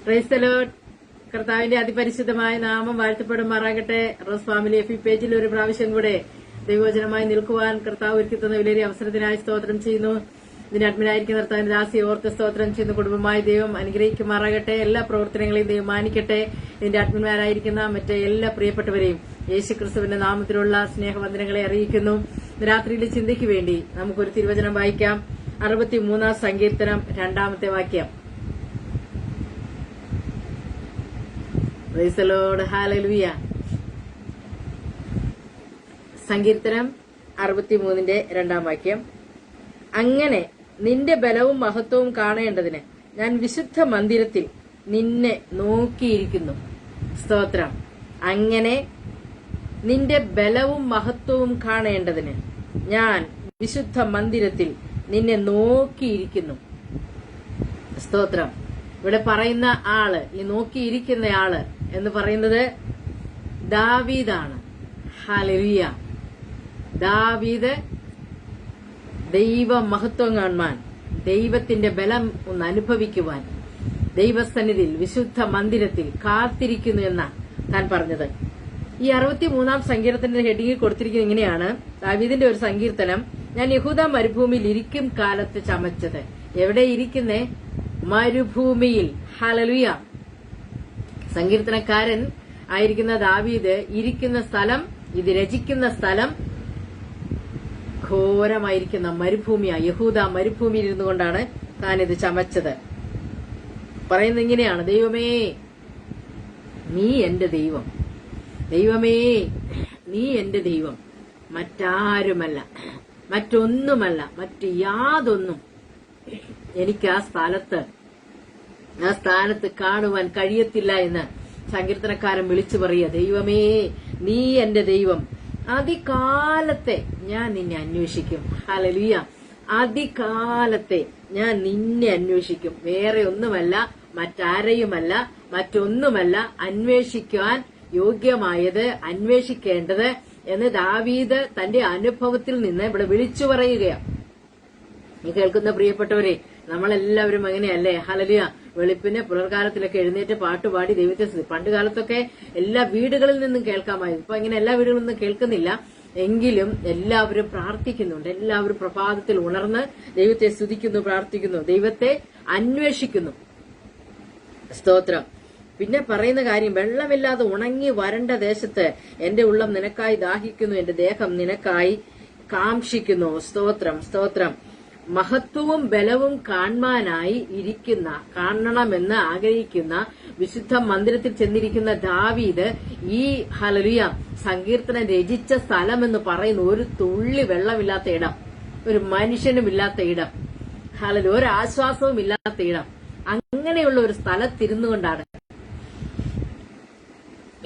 Praise the Lord. കർത്താവിന്റെ അതിപരിശുദ്ധമായ നാമം വാഴ്ത്തപ്പെടുമാറാകട്ടെ. റോസ് ഫാമിലി FB പേജിൽ ഒരു പ്രാവശ്യം കൂടെ ദൈവവചനമായി നിൽക്കുവാൻ കർത്താവ് ഒരുക്കി തന്ന വലിയ അവസരത്തിനായി സ്തോത്രം ചെയ്യുന്നു. ഇതിന്റെ അഡ്മിനായിരിക്കുന്ന കർത്താവിന്റെ ദാസിയെ ഓർത്ത് സ്തോത്രം ചെയ്യുന്നു. കുടുംബമായി ദൈവം അനുഗ്രഹിക്കുമാറാകട്ടെ. എല്ലാ പ്രവർത്തനങ്ങളെയും ദൈവം മാനിക്കട്ടെ. ഇതിന്റെ അഡ്മിന്മാരായിരിക്കുന്ന മറ്റേ എല്ലാ പ്രിയപ്പെട്ടവരെയും യേശുക്രിസ്തുവിന്റെ നാമത്തിലുള്ള സ്നേഹവന്ദനങ്ങളെ അറിയിക്കുന്നു. രാത്രിയിലെ ചിന്തയ്ക്ക് വേണ്ടി നമുക്കൊരു തിരുവചനം വായിക്കാം. 63 സങ്കീർത്തനം 2 വാക്യം. Praise the Lord. ഹല്ലേലൂയ. സങ്കീർത്തനം 63 വാക്യം. അങ്ങനെ നിന്റെ ബലവും മഹത്വവും കാണേണ്ടതിന് ഞാൻ വിശുദ്ധ മന്ദിരത്തിൽ നിന്നെ നോക്കിയിരിക്കുന്നു. സ്തോത്രം. അങ്ങനെ നിന്റെ ബലവും മഹത്വവും കാണേണ്ടതിന് ഞാൻ വിശുദ്ധ മന്ദിരത്തിൽ നിന്നെ നോക്കിയിരിക്കുന്നു. സ്തോത്രം. ഇവിടെ പറയുന്ന ആള്, ഈ നോക്കിയിരിക്കുന്ന ആള് എന്ന് പറയുന്നത് ദാവീദാണ്. ഹല്ലേലൂയ. ദാവീദ് ദൈവ മഹത്വം കാണുവാൻ, ദൈവത്തിന്റെ ബലം ഒന്ന് അനുഭവിക്കുവാൻ ദൈവസന്നിധിയിൽ വിശുദ്ധ മന്ദിരത്തിൽ കാത്തിരിക്കുന്നു എന്ന താൻ പറഞ്ഞത്. ഈ 63 സങ്കീർത്തനത്തിന്റെ ഹെഡിങ്ങിൽ കൊടുത്തിരിക്കുന്നത് ഇങ്ങനെയാണ്. ദാവീദിന്റെ ഒരു സങ്കീർത്തനം. ഞാൻ യഹൂദ മരുഭൂമിയിൽ ഇരിക്കും കാലത്ത് ചമച്ചത്. എവിടെ ഇരിക്കുന്നേ? മരുഭൂമിയിൽ. ഹല്ലേലൂയ. സങ്കീർത്തനക്കാരൻ ആയിരിക്കുന്ന ദാവീദ് ഇരിക്കുന്ന സ്ഥലം, ഇത് രചിക്കുന്ന സ്ഥലം ഘോരമായിരിക്കുന്ന മരുഭൂമിയാ. യഹൂദ മരുഭൂമിയിൽ ഇരുന്നു കൊണ്ടാണ് താൻ ഇത് ചമച്ചത്. പറയുന്നത് ഇങ്ങനെയാണ്: ദൈവമേ, നീ എന്റെ ദൈവം. ദൈവമേ, നീ എന്റെ ദൈവം. മറ്റാരുമല്ല, മറ്റൊന്നുമല്ല, മറ്റ് യാതൊന്നും എനിക്ക് ആ സ്ഥാനത്ത് കാണുവാൻ കഴിയത്തില്ല എന്ന് സങ്കീർത്തനക്കാരൻ വിളിച്ചു പറയുക. ദൈവമേ, നീ എന്റെ ദൈവം. അതികാലത്തെ ഞാൻ നിന്നെ അന്വേഷിക്കും. ഹല്ലേലൂയ. അതികാലത്തെ ഞാൻ നിന്നെ അന്വേഷിക്കും. വേറെ ഒന്നുമല്ല, മറ്റാരെയുമല്ല, മറ്റൊന്നുമല്ല അന്വേഷിക്കുവാൻ യോഗ്യമായത്, അന്വേഷിക്കേണ്ടത് എന്ന് ദാവീദ് തന്റെ അനുഭവത്തിൽ നിന്ന് ഇവിടെ വിളിച്ചു പറയുകയാണ്. ഈ കേൾക്കുന്ന പ്രിയപ്പെട്ടവരെ, നമ്മളെല്ലാവരും അങ്ങനെയല്ലേ? ഹല്ലേലൂയ. വെളുപ്പിന് പുലർകാലത്തിലൊക്കെ എഴുന്നേറ്റ് പാട്ടുപാടി ദൈവത്തെ പണ്ട് കാലത്തൊക്കെ എല്ലാ വീടുകളിൽ നിന്നും കേൾക്കാമായിരുന്നു. ഇപ്പൊ ഇങ്ങനെ എല്ലാ വീടുകളിൽ നിന്നും കേൾക്കുന്നില്ല. എങ്കിലും എല്ലാവരും പ്രാർത്ഥിക്കുന്നുണ്ട്. എല്ലാവരും പ്രഭാതത്തിൽ ഉണർന്ന് ദൈവത്തെ സ്തുതിക്കുന്നു, പ്രാർത്ഥിക്കുന്നു, ദൈവത്തെ അന്വേഷിക്കുന്നു. സ്തോത്രം. പിന്നെ പറയുന്ന കാര്യം, വെള്ളമില്ലാതെ ഉണങ്ങി വരണ്ട ദേശത്ത് എന്റെ ഉള്ളം നിനക്കായി ദാഹിക്കുന്നു, എന്റെ ദേഹം നിനക്കായി കാംക്ഷിക്കുന്നു. സ്തോത്രം, സ്തോത്രം. മഹത്വവും ബലവും കാണണമെന്ന് ആഗ്രഹിക്കുന്ന വിശുദ്ധ മന്ദിരത്തിൽ ചെന്നിരിക്കുന്ന ദാവീദ് ഈ ഹല്ലേലൂയ സങ്കീർത്തനം രചിച്ച സ്ഥലം എന്ന് പറയുന്ന ഒരു തുള്ളി വെള്ളമില്ലാത്ത ഇടം, ഒരു മനുഷ്യനുമില്ലാത്ത ഇടം, ഹല്ലേലൂയ, ഒരു ആശ്വാസവും ഇല്ലാത്ത ഇടം, അങ്ങനെയുള്ള ഒരു സ്ഥലത്തിരുന്നു കൊണ്ടാണ്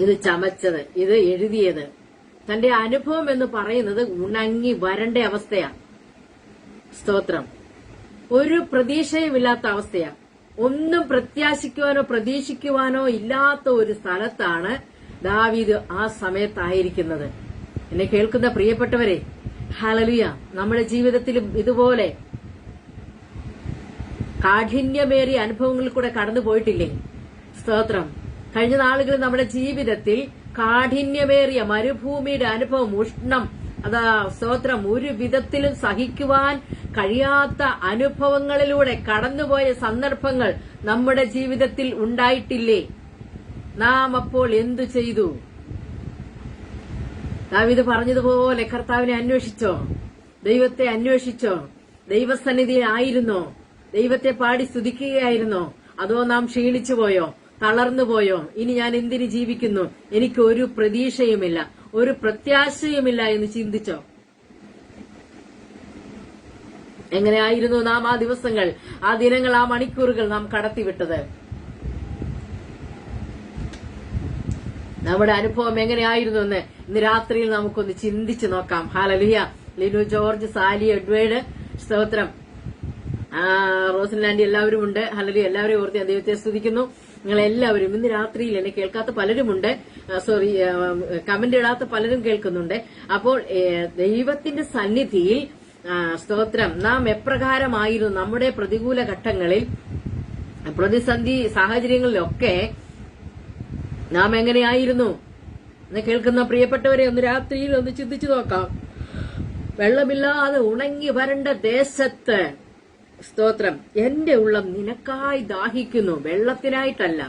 ഇത് ചമച്ചത്, ഇത് എഴുതിയത്. തന്റെ അനുഭവം എന്ന് പറയുന്നത് ഉണങ്ങി വരണ്ട അവസ്ഥയാണ്. സ്തോത്രം. ഒരു പ്രതീക്ഷയുമില്ലാത്ത അവസ്ഥയാണ്. ഒന്നും പ്രത്യാശിക്കുവാനോ പ്രതീക്ഷിക്കുവാനോ ഇല്ലാത്ത ഒരു സ്ഥലത്താണ് ദാവീദ് ആ സമയത്തായിരിക്കുന്നത്. എന്നെ കേൾക്കുന്ന പ്രിയപ്പെട്ടവരെ, ഹല്ലേലൂയ, നമ്മുടെ ജീവിതത്തിലും ഇതുപോലെ കാഠിന്യമേറിയ അനുഭവങ്ങളിൽ കൂടെ കടന്നു പോയിട്ടില്ലേ? സ്തോത്രം. കഴിഞ്ഞ നാളുകളിൽ നമ്മുടെ ജീവിതത്തിൽ കാഠിന്യമേറിയ മരുഭൂമിയുടെ അനുഭവം, ഉഷ്ണം, അതാ സ്തോത്രം, ഒരു വിധത്തിലും സഹിക്കുവാൻ കഴിയാത്ത അനുഭവങ്ങളിലൂടെ കടന്നുപോയ സന്ദർഭങ്ങൾ നമ്മുടെ ജീവിതത്തിൽ ഉണ്ടായിട്ടില്ലേ? നാം അപ്പോൾ എന്തു ചെയ്തു? ദാവീദ് പറഞ്ഞതുപോലെ കർത്താവിനെ അന്വേഷിച്ചോ? ദൈവത്തെ അന്വേഷിച്ചോ? ദൈവസന്നിധിയിൽ ആയിരുന്നോ? ദൈവത്തെ പാടി സ്തുതിക്കുകയായിരുന്നോ? അതോ നാം ക്ഷീണിച്ചു പോയോ? തളർന്നു പോയോ? ഇനി ഞാൻ എന്തിന് ജീവിക്കുന്നു? എനിക്ക് ഒരു പ്രതീക്ഷയുമില്ല, ഒരു പ്രത്യാശയുമില്ല എന്ന് ചിന്തിച്ചോ? എങ്ങനെയായിരുന്നു നാം ആ ദിവസങ്ങൾ, ആ ദിനങ്ങൾ, ആ മണിക്കൂറുകൾ നാം കടത്തിവിട്ടത്? നമ്മുടെ അനുഭവം എങ്ങനെയായിരുന്നു എന്ന് ഇന്ന് രാത്രിയിൽ നമുക്കൊന്ന് ചിന്തിച്ചു നോക്കാം. Hallelujah. Linu George, Sally, Edward, സ്തോത്രം, റോസൻലാൻഡി, എല്ലാവരും ഉണ്ട്. ഹല്ലേലൂയ. എല്ലാവരെയും ഓർത്ത് ഞാൻ ദൈവത്തെ സ്തുതിക്കുന്നു. നിങ്ങളെല്ലാവരും ഇന്ന് രാത്രിയിൽ എന്നെ കേൾക്കാത്ത പലരുമുണ്ട്. കമന്റ് ഇടാത്ത പലരും കേൾക്കുന്നുണ്ട്. അപ്പോൾ ദൈവത്തിന്റെ സന്നിധിയിൽ സ്തോത്രം നാം എപ്രകാരമായിരുന്നു നമ്മുടെ പ്രതികൂല ഘട്ടങ്ങളിൽ പ്രതിസന്ധി സാഹചര്യങ്ങളിലൊക്കെ നാം എങ്ങനെയായിരുന്നു എന്ന് കേൾക്കുന്ന പ്രിയപ്പെട്ടവരെ ഒന്ന് രാത്രിയിൽ ഒന്ന് ചിന്തിച്ചു നോക്കാം. വെള്ളമില്ലാതെ ഉണങ്ങി വരണ്ട ദേശത്ത്, സ്തോത്രം, എന്റെ ഉള്ളം നിനക്കായി ദാഹിക്കുന്നു, വെള്ളത്തിനായിട്ടല്ല.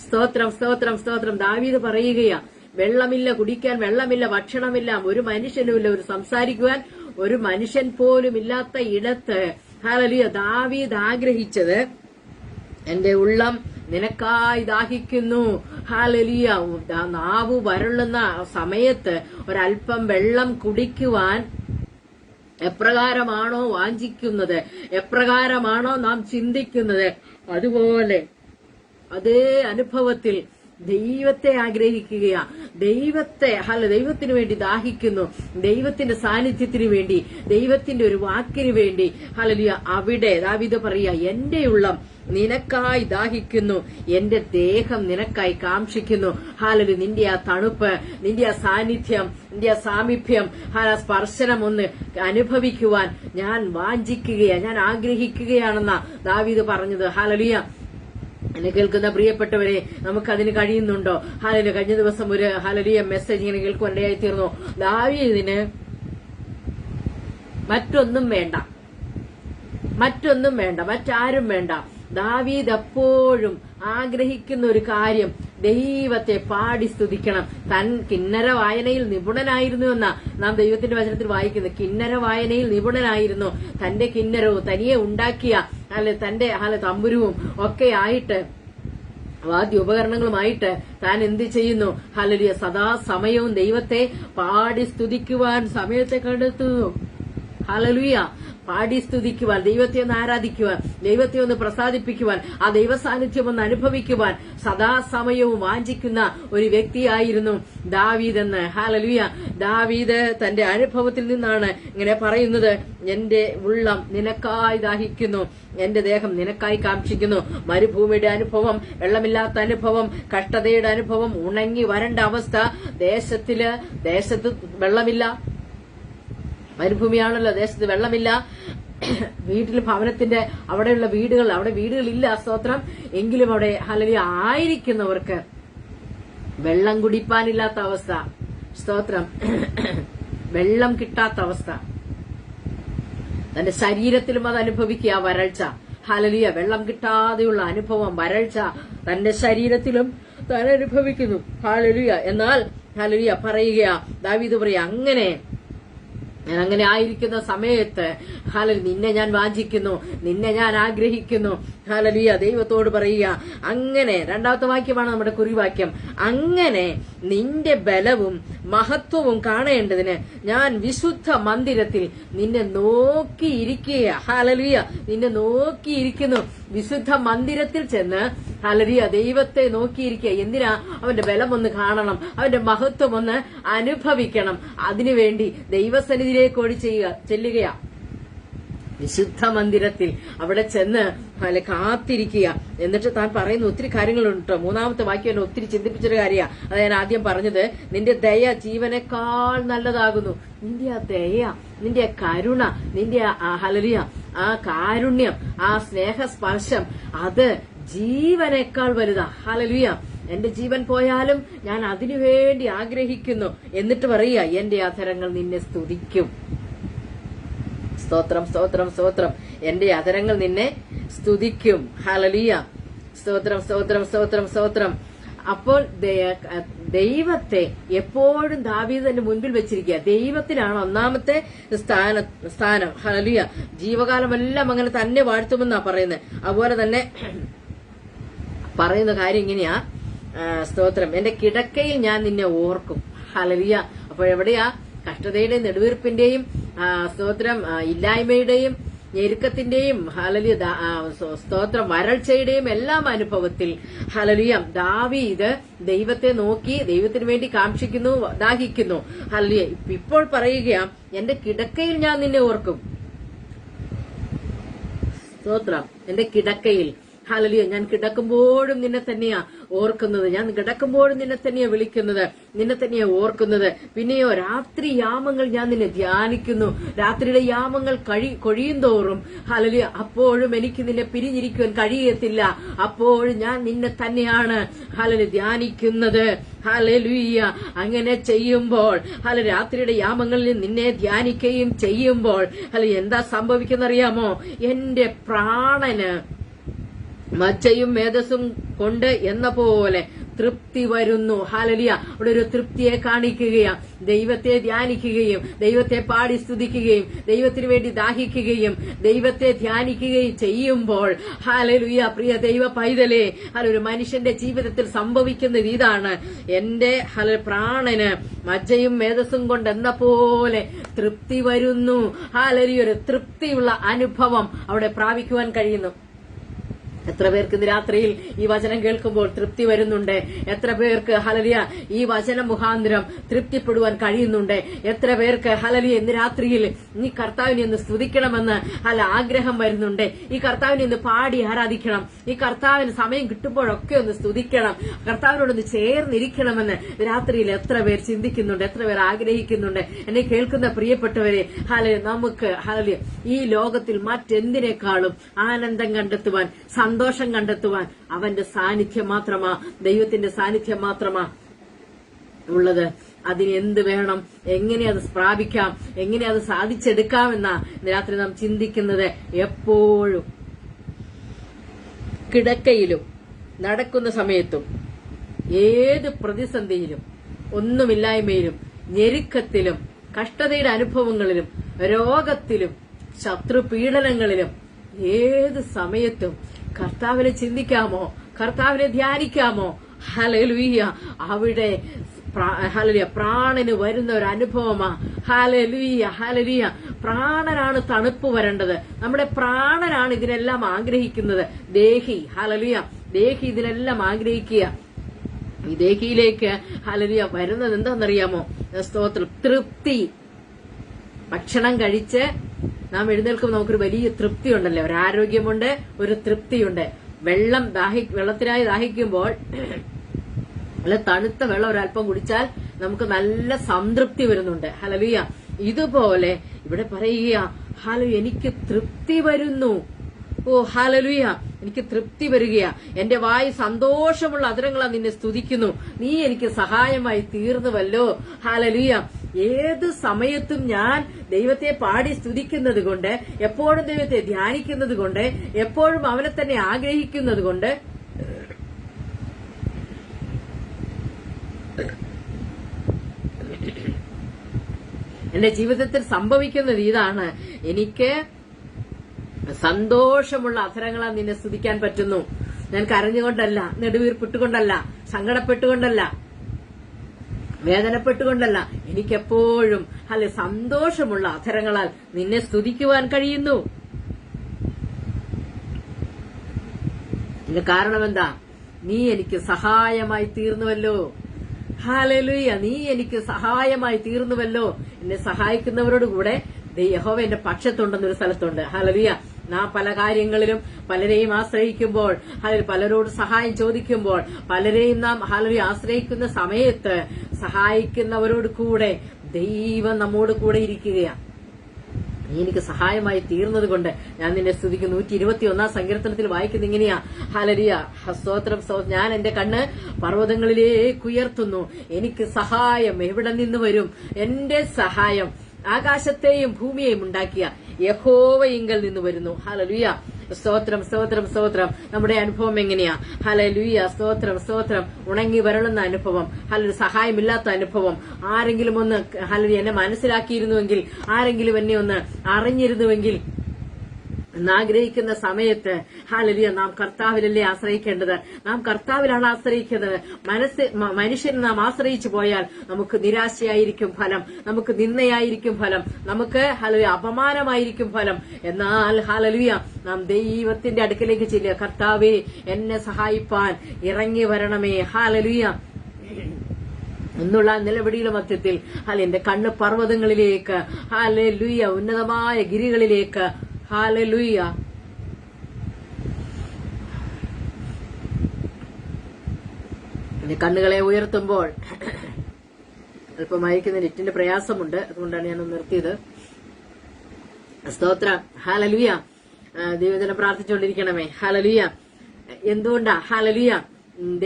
സ്തോത്രം, സ്തോത്രം, സ്തോത്രം. ദാവീദ് പറയുകയാ, വെള്ളമില്ല കുടിക്കാൻ, വെള്ളമില്ല, ഭക്ഷണമില്ല, ഒരു മനുഷ്യനുമില്ല, ഒരു സംസാരിക്കുവാൻ ഒരു മനുഷ്യൻ പോലും ഇല്ലാത്ത ഇടത്ത് ഹല്ലേലൂയ ദാവീദ് ആഗ്രഹിച്ചത്, എന്റെ ഉള്ളം നിനക്കായി ദാഹിക്കുന്നു. ഹല്ലേലൂയ. നാവ് വരളുന്ന സമയത്ത് ഒരല്പം വെള്ളം കുടിക്കുവാൻ എപ്രകാരമാണോ വാഞ്ചിക്കുന്നത്, എപ്രകാരമാണോ നാം ചിന്തിക്കുന്നത്, അതുപോലെ അതേ അനുഭവത്തിൽ ദൈവത്തെ ആഗ്രഹിക്കുകയാ, ദൈവത്തിന് വേണ്ടി ദാഹിക്കുന്നു, ദൈവത്തിന്റെ സാന്നിധ്യത്തിന് വേണ്ടി, ദൈവത്തിന്റെ ഒരു വാക്കിന് വേണ്ടി. ഹല്ലേലൂയ. അവിടെ ദാവീദ് പറയാ, എന്റെ ഉള്ളം നിനക്കായി ദാഹിക്കുന്നു, എന്റെ ദേഹം നിനക്കായി കാംക്ഷിക്കുന്നു. ഹല്ലേലൂയ. നിന്റെ ആ തണുപ്പ്, നിന്റെ ആ സാന്നിധ്യം, നിന്റെ ആ സാമീപ്യം, സ്പർശനം ഒന്ന് അനുഭവിക്കുവാൻ ഞാൻ വാഞ്ചിക്കുകയാ, ഞാൻ ആഗ്രഹിക്കുകയാണെന്നാ ദാവീദ് പറഞ്ഞത്. ഹല്ലേലൂയ. എന്നെ കേൾക്കുന്ന പ്രിയപ്പെട്ടവരെ, നമുക്കതിന് കഴിയുന്നുണ്ടോ? ഹല്ലേലൂയ. കഴിഞ്ഞ ദിവസം ഒരു ഹല്ലേലൂയ മെസ്സേജ് ഇങ്ങനെ കേൾക്കുവാനിടയായി തീർന്നു. ദാവീദിന് മറ്റൊന്നും വേണ്ട, മറ്റാരും വേണ്ട. ദാവീദ് എപ്പോഴും ആഗ്രഹിക്കുന്ന ഒരു കാര്യം, ദൈവത്തെ പാടി സ്തുതിക്കണം. താൻ കിന്നര വായനയിൽ നിപുണനായിരുന്നു എന്നാ നാം ദൈവത്തിന്റെ വചനത്തിൽ വായിക്കുന്നത്. കിന്നര വായനയിൽ നിപുണനായിരുന്നു. തന്റെ കിന്നരവും തനിയെ ഉണ്ടാക്കിയ തന്റെ തമ്പുരുവും ഒക്കെ ആയിട്ട്, വാദ്യ ഉപകരണങ്ങളുമായിട്ട് താൻ എന്ത് ചെയ്യുന്നു? ഹല്ലേലൂയ. സദാസമയവും ദൈവത്തെ പാടി സ്തുതിക്കുവാൻ സമയത്തെ കണ്ടെത്തുന്നു. ഹല്ലേലൂയ. പാടി സ്തുതിക്കുവാൻ, ദൈവത്തെ ഒന്ന് ആരാധിക്കുവാൻ, ദൈവത്തെ ഒന്ന് പ്രസാദിപ്പിക്കുവാൻ, ആ ദൈവ സാന്നിധ്യം ഒന്ന് അനുഭവിക്കുവാൻ സദാസമയവും വാഞ്ചിക്കുന്ന ഒരു വ്യക്തിയായിരുന്നു ദാവീദ് എന്ന്. ഹല്ലേലൂയ. ദാവീദ് തന്റെ അനുഭവത്തിൽ നിന്നാണ് ഇങ്ങനെ പറയുന്നത്, എന്റെ ഉള്ളം നിനക്കായി ദാഹിക്കുന്നു, എന്റെ ദേഹം നിനക്കായി കാംക്ഷിക്കുന്നു. മരുഭൂമിയുടെ അനുഭവം, വെള്ളമില്ലാത്ത അനുഭവം, കഷ്ടതയുടെ അനുഭവം, ഉണങ്ങി വരണ്ട അവസ്ഥ, ദേശത്ത് വെള്ളമില്ല, മരുഭൂമിയാണല്ലോ, ദേശത്ത് വെള്ളമില്ല, വീട്ടിൽ ഭവനത്തിന്റെ അവിടെയുള്ള അവിടെ വീടുകളില്ല, സ്തോത്രം. എങ്കിലും അവിടെ ഹല്ലേലൂയ ആയിരിക്കുന്നവർക്ക് വെള്ളം കുടിപ്പാനില്ലാത്ത അവസ്ഥ, സ്തോത്രം, വെള്ളം കിട്ടാത്ത അവസ്ഥ, തന്റെ ശരീരത്തിലും അത് അനുഭവിക്കുക, വരൾച്ച. ഹല്ലേലൂയ. വെള്ളം കിട്ടാതെയുള്ള അനുഭവം, വരൾച്ച തന്റെ ശരീരത്തിലും താൻ അനുഭവിക്കുന്നു. ഹല്ലേലൂയ. എന്നാൽ ഹല്ലേലൂയ പറയുക, ദാവീദ് പറയുക, അങ്ങനെ ആയിരിക്കുന്ന സമയത്ത് ഹല്ലേലൂയ നിന്നെ ഞാൻ വാഞ്ചിക്കുന്നു, നിന്നെ ഞാൻ ആഗ്രഹിക്കുന്നു. ഹല്ലേലൂയ. ദൈവത്തോട് പറയുക, അങ്ങനെ, രണ്ടാമത്തെ വാക്യമാണ് നമ്മുടെ കുറിവാക്യം, അങ്ങനെ നിന്റെ ബലവും മഹത്വവും കാണേണ്ടതിന് ഞാൻ വിശുദ്ധ മന്ദിരത്തിൽ നിന്നെ നോക്കിയിരിക്കുക. ഹല്ലേലൂയ. നിന്നെ നോക്കിയിരിക്കുന്നു. വിശുദ്ധ മന്ദിരത്തിൽ ചെന്ന് ഹല്ലേലൂയ ദൈവത്തെ നോക്കിയിരിക്കുക. എന്തിനാ? അവന്റെ ബലം ഒന്ന് കാണണം, അവന്റെ മഹത്വം ഒന്ന് അനുഭവിക്കണം. അതിനുവേണ്ടി ദൈവസന്നിധിയിലേക്ക് ഓടി ചെല്ലുകയാ. വിശുദ്ധ മന്ദിരത്തിൽ അവിടെ ചെന്ന് കാത്തിരിക്കുക. എന്നിട്ട് താൻ പറയുന്ന ഒത്തിരി കാര്യങ്ങളുണ്ട് കേട്ടോ. മൂന്നാമത്തെ വാക്യം എന്നെ ഒത്തിരി ചിന്തിപ്പിച്ചൊരു കാര്യമാണ്. അത് ഞാൻ ആദ്യം പറഞ്ഞത്, നിന്റെ ദയ ജീവനേക്കാൾ നല്ലതാകുന്നു. നിന്റെ ആ ദയ, നിന്റെ കരുണ, നിന്റെ ഹല്ലേലൂയ ആ കാരുണ്യം, ആ സ്നേഹസ്പർശം, അത് ജീവനേക്കാൾ വലുതാ. ഹല്ലേലൂയ. എന്റെ ജീവൻ പോയാലും ഞാൻ അതിനുവേണ്ടി ആഗ്രഹിക്കുന്നു. എന്നിട്ട് പറയുക, എന്റെ അധരങ്ങൾ നിന്നെ സ്തുതിക്കും. സ്തോത്രം, സ്തോത്രം, സ്തോത്രം. എന്റെ അധരങ്ങൾ നിന്നെ സ്തുതിക്കും. ഹല്ലേലൂയ. സ്തോത്രം, സ്തോത്രം, സ്തോത്രം, സ്തോത്രം. അപ്പോൾ ദൈവത്തെ എപ്പോഴും ദാവീദിന്റെ മുൻപിൽ വെച്ചിരിക്കുക. ദൈവത്തിനാണ് ഒന്നാമത്തെ സ്ഥാനം. ഹല്ലേലൂയ. ജീവകാലമെല്ലാം അങ്ങനെ തന്നെ വാഴ്ത്തുമെന്നാ പറയുന്നത്. അതുപോലെ തന്നെ പറയുന്ന കാര്യം ഇങ്ങനെയാ, സ്തോത്രം, എന്റെ കിടക്കയിൽ ഞാൻ നിന്നെ ഓർക്കും. ഹല്ലേലൂയ. അപ്പോൾ എവിടെയാ? കഷ്ടതയുടെയും നെടുവീർപ്പിന്റെയും സ്തോത്രം, ഇല്ലായ്മയുടെയും ഞെരുക്കത്തിന്റെയും ഹല്ലേലൂയ സ്തോത്രം, വരൾച്ചയുടെയും എല്ലാം അനുഭവത്തിൽ ഹല്ലേലൂയ ദാവീദ് ദൈവത്തെ നോക്കി ദൈവത്തിന് വേണ്ടി കാംക്ഷിക്കുന്നു, ദാഹിക്കുന്നു. ഹല്ലേലൂയ. ഇപ്പോൾ പറയുക, എന്റെ കിടക്കയിൽ ഞാൻ നിന്നെ ഓർക്കും. സ്തോത്രം. എന്റെ കിടക്കയിൽ ഹല്ലേലൂയ. ഞാൻ കിടക്കുമ്പോഴും നിന്നെ തന്നെയാ ഓർക്കുന്നത്, ഞാൻ കിടക്കുമ്പോഴും നിന്നെ തന്നെയാ വിളിക്കുന്നത്, നിന്നെ തന്നെയാ ഓർക്കുന്നത്. പിന്നെയോ രാത്രി യാമങ്ങൾ ഞാൻ നിന്നെ ധ്യാനിക്കുന്നു. രാത്രിയുടെ യാമങ്ങൾ കൊഴിയും തോറും ഹല്ലേലൂയ അപ്പോഴും എനിക്ക് നിന്നെ പിരിഞ്ഞിരിക്കുവാൻ കഴിയത്തില്ല. അപ്പോഴും ഞാൻ നിന്നെ തന്നെയാണ് ഹല്ലേലൂയ ധ്യാനിക്കുന്നത്. ഹല്ലേലൂയ. അങ്ങനെ ചെയ്യുമ്പോൾ രാത്രിയുടെ യാമങ്ങളിൽ നിന്നെ ധ്യാനിക്കുകയും ചെയ്യുമ്പോൾ എന്താ സംഭവിക്കുന്നറിയാമോ? എന്റെ പ്രാണന് മജ്ജയും മേധസ്സും കൊണ്ട് എന്ന പോലെ തൃപ്തി വരുന്നു. ഹല്ലേലൂയ. അവിടെ ഒരു തൃപ്തിയെ കാണിക്കുകയും ദൈവത്തെ ധ്യാനിക്കുകയും ദൈവത്തെ പാടി സ്തുതിക്കുകയും ദൈവത്തിന് വേണ്ടി ദാഹിക്കുകയും ദൈവത്തെ ധ്യാനിക്കുകയും ചെയ്യുമ്പോൾ ഹല്ലേലൂയ പ്രിയ ദൈവ പൈതലേ, ഒരു മനുഷ്യന്റെ ജീവിതത്തിൽ സംഭവിക്കുന്നത് ഇതാണ്. എന്റെ പ്രാണന് മജ്ജയും മേധസ്സും കൊണ്ട് എന്ന പോലെ തൃപ്തി വരുന്നു. ഹല്ലേലൂയ. ഒരു തൃപ്തിയുള്ള അനുഭവം അവിടെ പ്രാപിക്കുവാൻ കഴിയുന്നു. എത്ര പേർക്ക് ഇന്ന് രാത്രിയിൽ ഈ വചനം കേൾക്കുമ്പോൾ തൃപ്തി വരുന്നുണ്ട്? എത്ര പേർക്ക് ഹല്ലേലൂയ ഈ വചനം മുഖാന്തരം തൃപ്തിപ്പെടുവാൻ കഴിയുന്നുണ്ട്? എത്ര പേർക്ക് ഹല്ലേലൂയ ഇന്ന് രാത്രിയിൽ ഈ കർത്താവിനെ ഒന്ന് സ്തുതിക്കണമെന്ന് ആഗ്രഹം വരുന്നുണ്ട്? ഈ കർത്താവിനെ ഒന്ന് പാടി ആരാധിക്കണം, ഈ കർത്താവിന് സമയം കിട്ടുമ്പോഴൊക്കെ ഒന്ന് സ്തുതിക്കണം, കർത്താവിനോടൊന്ന് ചേർന്നിരിക്കണമെന്ന് രാത്രിയിൽ എത്ര പേർ ചിന്തിക്കുന്നുണ്ട്? എത്ര പേർ ആഗ്രഹിക്കുന്നുണ്ട്? എന്നെ കേൾക്കുന്ന പ്രിയപ്പെട്ടവരെ, ഹല്ലേലൂയ നമുക്ക് ഹല്ലേലൂയ ഈ ലോകത്തിൽ മറ്റെന്തിനേക്കാളും ആനന്ദം കണ്ടെത്തുവാൻ, സന്തോഷം കണ്ടെത്തുവാൻ അവന്റെ സാന്നിധ്യം മാത്രമാ, ദൈവത്തിന്റെ സാന്നിധ്യം മാത്രമാ ഉള്ളത്. അതിന് എന്ത് വേണം, എങ്ങനെ അത് പ്രാപിക്കാം, എങ്ങനെ അത് സാധിച്ചെടുക്കാമെന്നാ രാത്രി നാം ചിന്തിക്കുന്നത്. എപ്പോഴും കിടക്കയിലും നടക്കുന്ന സമയത്തും ഏത് പ്രതിസന്ധിയിലും ഒന്നുമില്ലായ്മയിലും ഞെരുക്കത്തിലും കഷ്ടതയുടെ അനുഭവങ്ങളിലും രോഗത്തിലും ശത്രുപീഡനങ്ങളിലും ഏത് സമയത്തും കർത്താവിനെ ചിന്തിക്കാമോ, കർത്താവിനെ ധ്യാനിക്കാമോ? ഹല്ലേലൂയ. അവിടെ ഹല്ലേലൂയ പ്രാണന് വരുന്ന ഒരു അനുഭവമാ. ഹല്ലേലൂയ. ഹല്ലേലൂയ. പ്രാണനാണ് തണുപ്പ് വരേണ്ടത്. നമ്മുടെ പ്രാണനാണ് ഇതിനെല്ലാം ആഗ്രഹിക്കുന്നത്. ദേഹി ഹല്ലേലൂയ ദേഹി ഇതിനെല്ലാം ആഗ്രഹിക്കുക. ഈ ദേഹിയിലേക്ക് ഹല്ലേലൂയ വരുന്നത് എന്താണെന്നറിയാമോ? സ്തോത്രം. തൃപ്തി. ഭക്ഷണം കഴിച്ച് നാം എഴുന്നേൽക്കുമ്പോൾ നമുക്കൊരു വലിയ തൃപ്തി ഉണ്ടല്ലോ, ഒരു ആരോഗ്യമുണ്ട്, ഒരു തൃപ്തിയുണ്ട്. വെള്ളത്തിനായി ദാഹിക്കുമ്പോൾ നല്ല തണുത്ത വെള്ളം ഒരല്പം കുടിച്ചാൽ നമുക്ക് നല്ല സംതൃപ്തി വരുന്നുണ്ട്. ഹല്ലേലൂയ. ഇതുപോലെ ഇവിടെ പറയുക, ഹല്ലേലൂയ എനിക്ക് തൃപ്തി വരുന്നു. ഓ ഹല്ലേലൂയ എനിക്ക് തൃപ്തി വരികയാ. എന്റെ വായി സന്തോഷമുള്ള അധരങ്ങളാ നിന്നെ സ്തുതിക്കുന്നു. നീ എനിക്ക് സഹായമായി തീർന്നുവല്ലോ. ഹല്ലേലൂയ. ഏത് സമയത്തും ഞാൻ ദൈവത്തെ പാടി സ്തുതിക്കുന്നത് കൊണ്ട്, എപ്പോഴും ദൈവത്തെ ധ്യാനിക്കുന്നത് കൊണ്ട്, എപ്പോഴും അവനെ തന്നെ ആഗ്രഹിക്കുന്നത് കൊണ്ട് എന്റെ ജീവിതത്തിൽ സംഭവിക്കുന്നത് ഇതാണ്. എനിക്ക് സന്തോഷമുള്ള അധരങ്ങളാ നിന്നെ സ്തുതിക്കാൻ പറ്റുന്നു. ഞാൻ കരഞ്ഞുകൊണ്ടല്ല, നെടുവീർപ്പിട്ടുകൊണ്ടല്ല, സങ്കടപ്പെട്ടുകൊണ്ടല്ല, വേദനപ്പെട്ടുകൊണ്ടല്ല, എനിക്കെപ്പോഴും സന്തോഷമുള്ള അധരങ്ങളാൽ നിന്നെ സ്തുതിക്കുവാൻ കഴിയുന്നു. ഇതിന്റെ കാരണം എന്താ? നീ എനിക്ക് സഹായമായി തീർന്നുവല്ലോ. ഹല്ലേലൂയ. നീ എനിക്ക് സഹായമായി തീർന്നുവല്ലോ. എന്നെ സഹായിക്കുന്നവരോട് കൂടെ യഹോവ എന്റെ പക്ഷത്തുണ്ടെന്നൊരു സ്ഥലത്തുണ്ട്. ഹല്ലേലൂയ. നാം പല കാര്യങ്ങളിലും പലരെയും ആശ്രയിക്കുമ്പോൾ, പലരോട് സഹായം ചോദിക്കുമ്പോൾ, പലരെയും നാം ഹല്ലേലൂയ ആശ്രയിക്കുന്ന സമയത്ത് സഹായിക്കുന്നവരോട് കൂടെ ദൈവം നമ്മോട് കൂടെ ഇരിക്കുകയാണ്. നീ എനിക്ക് സഹായമായി തീർന്നത് കൊണ്ട് ഞാൻ നിന്നെ സ്തുതിക്കുന്നു. 121 സങ്കീർത്തനത്തിൽ വായിക്കുന്ന ഇങ്ങനെയാ. ഹല്ലേലൂയ. സ്തോത്രം. ഞാൻ എന്റെ കണ്ണ് പർവ്വതങ്ങളിലേക്ക് ഉയർത്തുന്നു. എനിക്ക് സഹായം എവിടെ നിന്ന് വരും? എന്റെ സഹായം ആകാശത്തെയും ഭൂമിയെയും ഉണ്ടാക്കിയ യഹോവയിങ്കൽ നിന്ന് വരുന്നു. ഹല്ലേലൂയ. സ്തോത്രം, സ്തോത്രം, സ്തോത്രം. നമ്മുടെ അനുഭവം എങ്ങനെയാ? ഹല്ലേലൂയ. സ്തോത്രം, സ്തോത്രം. ഉണങ്ങി വരളുന്ന അനുഭവം, ഹല്ലേലൂയ. സഹായമില്ലാത്ത അനുഭവം. ആരെങ്കിലും ഒന്ന് ഹല്ലേലൂയ എന്നെ മനസ്സിലാക്കിയിരുന്നുവെങ്കിൽ, ആരെങ്കിലും എന്നെ ഒന്ന് അറിഞ്ഞിരുന്നുവെങ്കിൽ എന്നാഗ്രഹിക്കുന്ന സമയത്ത് ഹല്ലേലൂയ നാം കർത്താവിലല്ലേ ആശ്രയിക്കേണ്ടത്? നാം കർത്താവിലാണ് ആശ്രയിക്കുന്നത്. മനുഷ്യനെ നാം ആശ്രയിച്ചു പോയാൽ നമുക്ക് നിരാശയായിരിക്കും ഫലം, നമുക്ക് നിന്ദയായിരിക്കും ഫലം, നമുക്ക് ഹല്ലേലൂയ അപമാനമായിരിക്കും ഫലം. എന്നാൽ ഹല്ലേലൂയ നാം ദൈവത്തിന്റെ അടുക്കലേക്ക് ചെല്ലുക. കർത്താവേ എന്നെ സഹായിപ്പാൻ ഇറങ്ങി വരണമേ. ഹല്ലേലൂയ എന്നുള്ള നിലവിളിയുടെ മധ്യത്തിൽ എന്റെ കണ്ണ് പർവ്വതങ്ങളിലേക്ക്, ഹല്ലേലൂയ ഉന്നതമായ ഗിരികളിലേക്ക്, ഹല്ലേലൂയ ഇനി കണ്ണുകളെ ഉയർത്തുമ്പോൾ അല്പമായിരിക്കുന്ന നെറ്റിന്റെ പ്രയാസമുണ്ട്, അതുകൊണ്ടാണ് ഞാൻ നിർത്തിയത്. സ്തോത്രം. ഹല്ലേലൂയ. ദൈവജനം പ്രാർത്ഥിച്ചുകൊണ്ടിരിക്കണമേ. ഹല്ലേലൂയ. എന്തുകൊണ്ടാ? ഹല്ലേലൂയ.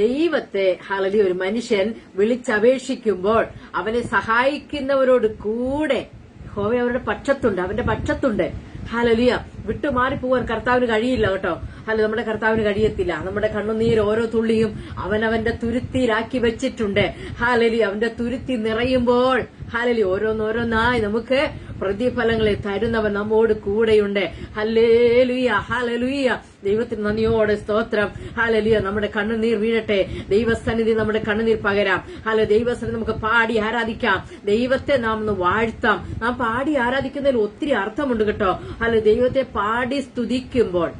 ദൈവത്തെ ഹല്ലേലൂയ ഒരു മനുഷ്യൻ വിളിച്ചപേക്ഷിക്കുമ്പോൾ അവനെ സഹായിക്കുന്നവരോട് കൂടെ യഹോവ അവരുടെ പക്ഷത്തുണ്ട്, അവന്റെ പക്ഷത്തുണ്ട്. ഹല്ലേലൂയ. വിട്ടുമാറിപ്പോവാൻ കർത്താവിന് കഴിയില്ല കേട്ടോ. അല്ല, നമ്മുടെ കർത്താവിന് കഴിയത്തില്ല. നമ്മുടെ കണ്ണുനീർ ഓരോ തുള്ളിയും അവനവന്റെ തുരുത്തിയിലാക്കി വെച്ചിട്ടുണ്ട്. ഹല്ലേലൂയ. അവന്റെ തുരുത്തി നിറയുമ്പോൾ ഹല്ലേലൂയ ഓരോന്നോരോന്നായി നമുക്ക് പ്രതിഫലങ്ങളെ തരുന്നവൻ നമ്മോട് കൂടെയുണ്ട്. ഹല്ലേലൂയ. ഹല്ലേലൂയ. ദൈവത്തിന് നന്ദിയോടെ സ്തോത്രം. ഹല്ലേലൂയ. നമ്മുടെ കണ്ണുനീർ വീഴട്ടെ. ദൈവസന്നിധി നമ്മുടെ കണ്ണുനീർ പകരാം. ഹല്ലേലൂയ. ദൈവസന്നിധി നമുക്ക് പാടി ആരാധിക്കാം. ദൈവത്തെ നാം ഒന്ന് വാഴ്ത്താം. നാം പാടി ആരാധിക്കുന്നതിൽ ഒത്തിരി അർത്ഥമുണ്ട് കേട്ടോ. ഹല്ലേലൂയ. ദൈവത്തെ പാടി സ്തുതിക്കുമ്പോൾ,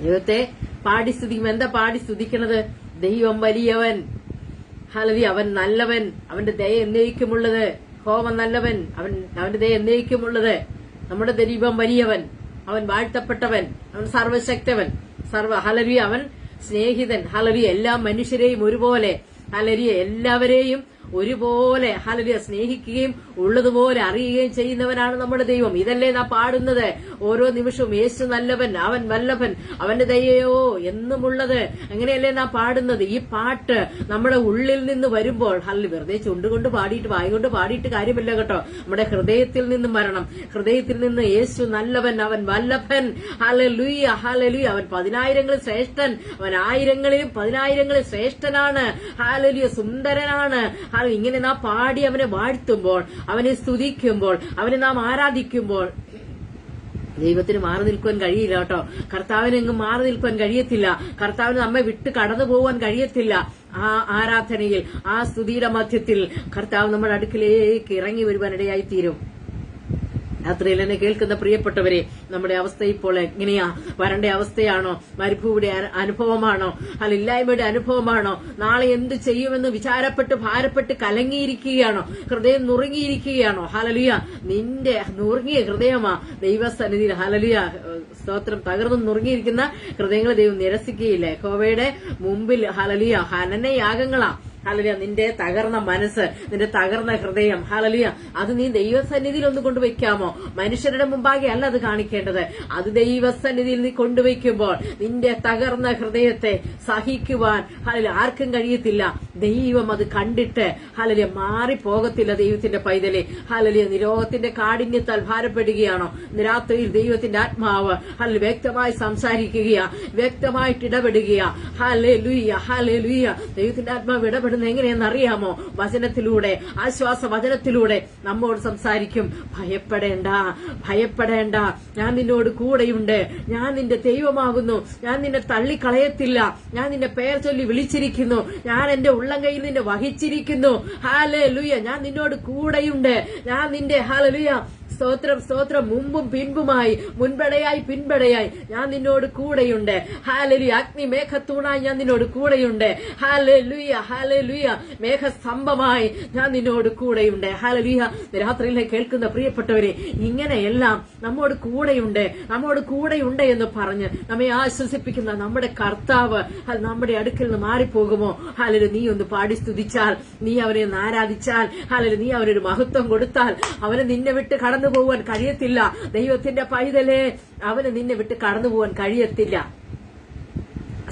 ദൈവത്തെ പാടി സ്തുതിക്കുമ്പോൾ എന്താ പാടി സ്തുതിക്കണത്? ദൈവം വലിയവൻ, ഹല്ലേലൂയ, അവൻ നല്ലവൻ, അവന്റെ ദയ എന്നേക്കുമുള്ളത്. ഹോമം നല്ലവൻ, അവന്റെ ദയ എന്നേക്കുമുള്ളത്. നമ്മുടെ ദൈവം വലിയവൻ, അവൻ വാഴ്ത്തപ്പെട്ടവൻ, അവൻ സർവശക്തവൻ, ഹല്ലേലൂയ, അവൻ സ്നേഹിതൻ. ഹല്ലേലൂയ. എല്ലാ മനുഷ്യരെയും ഒരുപോലെ, ഹല്ലേലൂയ, എല്ലാവരെയും ഒരുപോലെ ഹല്ലേലൂയ സ്നേഹിക്കുകയും ഉള്ളതുപോലെ അറിയുകയും ചെയ്യുന്നവനാണ് നമ്മുടെ ദൈവം. ഇതല്ലേ നാം പാടുന്നത് ഓരോ നിമിഷവും? യേശു നല്ലവൻ, അവൻ വല്ലഭൻ, അവന്റെ ദയയോ എന്നുമുള്ളത്. അങ്ങനെയല്ലേ നാം പാടുന്നത്? ഈ പാട്ട് നമ്മുടെ ഉള്ളിൽ നിന്ന് വരുമ്പോൾ ഹല്ലേലൂയ വെറുതെ ചുണ്ടുകൊണ്ട് പാടിയിട്ട് വായുകൊണ്ട് പാടിയിട്ട് കാര്യമില്ല കേട്ടോ. നമ്മുടെ ഹൃദയത്തിൽ നിന്നും വരണം. ഹൃദയത്തിൽ നിന്ന് യേശു നല്ലവൻ, അവൻ വല്ലഭൻ, ഹല്ലേലൂയ, ഹല്ലേലൂയ, അവൻ 10,000-ങ്ങളിൽ ശ്രേഷ്ഠൻ, അവൻ 1000-ങ്ങളിലും 10,000-ങ്ങളിൽ ശ്രേഷ്ഠനാണ്. ഹല്ലേലൂയ, സുന്ദരനാണ്. ഇങ്ങനെ നാം പാടി അവനെ വാഴ്ത്തുമ്പോൾ, അവനെ സ്തുതിക്കുമ്പോൾ, അവനെ നാം ആരാധിക്കുമ്പോൾ ദൈവത്തിന് മാറി നിൽക്കുവാൻ കഴിയില്ല കേട്ടോ. കർത്താവിന് എങ്ങും മാറി നിൽക്കുവാൻ കഴിയത്തില്ല. കർത്താവിന് നമ്മെ വിട്ട് കടന്നു പോവാൻ കഴിയത്തില്ല. ആ ആരാധനയിൽ, ആ സ്തുതിയുടെ മധ്യത്തിൽ കർത്താവ് നമ്മുടെ അടുക്കിലേക്ക് ഇറങ്ങി വരുവാനിടയായി തീരും. രാത്രിയിൽ എന്നെ കേൾക്കുന്ന പ്രിയപ്പെട്ടവരെ, നമ്മുടെ അവസ്ഥ ഇപ്പോൾ എങ്ങനെയാ? വരണ്ട അവസ്ഥയാണോ? മരുഭൂമിയുടെ അനുഭവമാണോ? ഇല്ലായ്മയുടെ അനുഭവമാണോ? നാളെ എന്ത് ചെയ്യുമെന്ന് വിചാരപ്പെട്ട് ഭാരപ്പെട്ട് കലങ്ങിയിരിക്കുകയാണോ? ഹൃദയം നുറുങ്ങിയിരിക്കുകയാണോ? ഹല്ലേലൂയ. നിന്റെ നുറുങ്ങിയ ഹൃദയമാ ദൈവസന്നിധിയിൽ. ഹല്ലേലൂയ, സ്തോത്രം. തകർന്നു നുറുങ്ങിയിരിക്കുന്ന ഹൃദയങ്ങളെ ദൈവം നിരസിക്കുകയില്ല. യഹോവയുടെ മുമ്പിൽ ഹല്ലേലൂയ ഹനനയാഗങ്ങളാ. ഹല്ലേലൂയ. നിന്റെ തകർന്ന മനസ്സ്, നിന്റെ തകർന്ന ഹൃദയം, ഹല്ലേലൂയ, അത് നീ ദൈവസന്നിധിയിൽ ഒന്ന് കൊണ്ടുവയ്ക്കാമോ? മനുഷ്യരുടെ മുമ്പാകെ അല്ല അത് കാണിക്കേണ്ടത്. അത് ദൈവസന്നിധിയിൽ നീ കൊണ്ടുവയ്ക്കുമ്പോൾ നിന്റെ തകർന്ന ഹൃദയത്തെ സഹിക്കുവാൻ ഹല്ലേലൂയ ആർക്കും കഴിയത്തില്ല. ദൈവം അത് കണ്ടിട്ട് ഹല്ലേലൂയ മാറിപ്പോകത്തില്ല. ദൈവത്തിന്റെ പൈതലെ, ഹല്ലേലൂയ, നിരോധത്തിന്റെ കാഠിന്യത്താൽ ഭാരപ്പെടുകയാണോ? രാത്രിയിൽ ദൈവത്തിന്റെ ആത്മാവ് ഹല്ലേലൂയ വ്യക്തമായി സംസാരിക്കുകയാ, വ്യക്തമായിട്ട് ഇടപെടുകയാ. Hallelujah, hallelujah. ദൈവത്തിന്റെ ആത്മാവ് ഇടപെടുന്ന എങ്ങനെയെന്ന് അറിയാമോ? വചനത്തിലൂടെ, ആശ്വാസ വചനത്തിലൂടെ നമ്മോട് സംസാരിക്കും. ഭയപ്പെടേണ്ട, ഭയപ്പെടേണ്ട, ഞാൻ നിന്നോട് കൂടെയുണ്ട്, ഞാൻ നിന്റെ ദൈവമാകുന്നു, ഞാൻ നിന്നെ തള്ളിക്കളയത്തില്ല, ഞാൻ നിന്റെ പേർ ചൊല്ലി വിളിച്ചിരിക്കുന്നു, ഞാൻ എന്റെ ഉള്ളം കയ്യിൽ നിന്നെ വഹിച്ചിരിക്കുന്നു. ഹല്ലേലൂയ, ഞാൻ നിന്നോട് കൂടെയുണ്ട്, ഞാൻ നിന്റെ ഹല്ലേലൂയ സ്തോത്രം, സ്തോത്രം, മുമ്പും പിൻപുമായി, മുൻപടയായി പിൻപടയായി ഞാൻ നിന്നോട് കൂടെയുണ്ട്. ഹല്ലേലൂയ. അഗ്നി മേഘത്തൂണായി ഞാൻ നിന്നോട് കൂടെയുണ്ട്. Hallelujah, hallelujah. മേഘസ്തംഭമായി ഞാൻ നിന്നോട് കൂടെയുണ്ട്. ഹല്ലേലൂയ. രാത്രിയിലെ കേൾക്കുന്ന പ്രിയപ്പെട്ടവരെ, ഇങ്ങനെയെല്ലാം നമ്മോട് കൂടെയുണ്ട്, നമ്മോട് കൂടെയുണ്ട് എന്ന് പറഞ്ഞ് നമ്മെ ആശ്വസിപ്പിക്കുന്ന നമ്മുടെ കർത്താവ് നമ്മുടെ അടുക്കൽ നിന്ന് മാറിപ്പോകുമോ? ഹല്ലേലൂയ. നീ ഒന്ന് പാടി സ്തുതിച്ചാൽ, നീ അവനെ ഒന്ന് ആരാധിച്ചാൽ, ഹല്ലേലൂയ, നീ അവനൊരു മഹത്വം കൊടുത്താൽ, അവന് നിന്നെ വിട്ട് കടന്നു പോവാൻ കഴിയത്തില്ല. ദൈവത്തിന്റെ പൈതലേ, അവന് നിന്നെ വിട്ട് കടന്നു പോവാൻ കഴിയത്തില്ല.